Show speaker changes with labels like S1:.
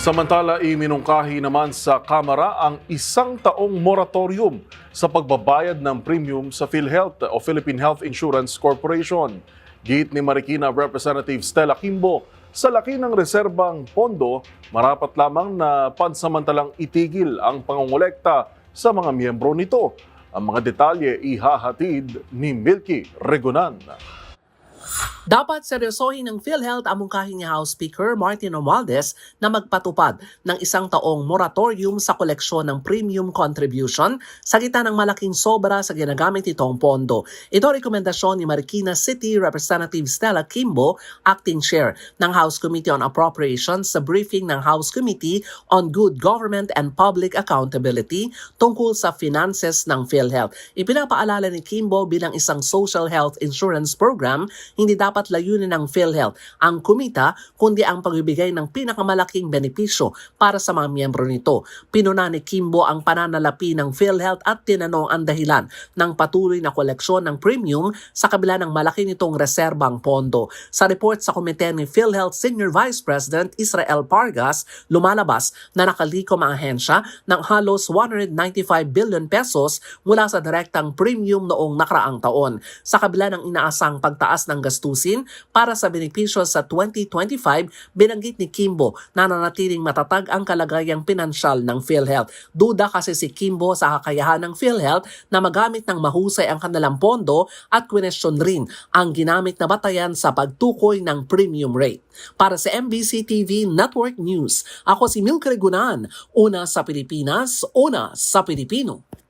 S1: Samantala, iminungkahi naman sa Kamara ang isang taong moratorium sa pagbabayad ng premium sa PhilHealth o Philippine Health Insurance Corporation. Git ni Marikina Representative Stella Kimbo, sa laki ng reserbang pondo, marapat lamang na pansamantalang itigil ang pangongolekta sa mga miyembro nito. Ang mga detalye ihahatid ni Milky Regunan.
S2: Dapat seryosohin ng PhilHealth ang mungkahi ni House Speaker Martin Romualdez na magpatupad ng isang taong moratorium sa koleksyon ng premium contribution sa gitna ng malaking sobra sa ginagamit nitong pondo. Ito ang rekomendasyon ni Marikina City Representative Stella Kimbo, Acting Chair ng House Committee on Appropriations sa briefing ng House Committee on Good Government and Public Accountability tungkol sa finances ng PhilHealth. Ipinapaalala ni Kimbo bilang isang social health insurance program, hindi dapat layunin ng PhilHealth ang kumita kundi ang pagbibigay ng pinakamalaking benepisyo para sa mga miyembro nito. Pinuna ni Kimbo ang pananalapi ng PhilHealth at tinanong ang dahilan ng patuloy na koleksyon ng premium sa kabila ng malaki nitong reserbang pondo. Sa report sa komite ni PhilHealth Senior Vice President Israel Pargas, lumalabas na nakalikom ang ahensya ng halos 195 billion pesos mula sa direktang premium noong nakaraang taon. Sa kabila ng inaasang pagtaas ng gastusin para sa benepisyo sa 2025, binanggit ni Kimbo na nanatiling matatag ang kalagayang pinansyal ng PhilHealth. Duda kasi si Kimbo sa kakayahan ng PhilHealth na magamit ng mahusay ang kanilang pondo at kwestiyon rin ang ginamit na batayan sa pagtukoy ng premium rate. Para sa MBC TV Network News, ako si Milky Regunan, una sa Pilipinas, una sa Pilipino.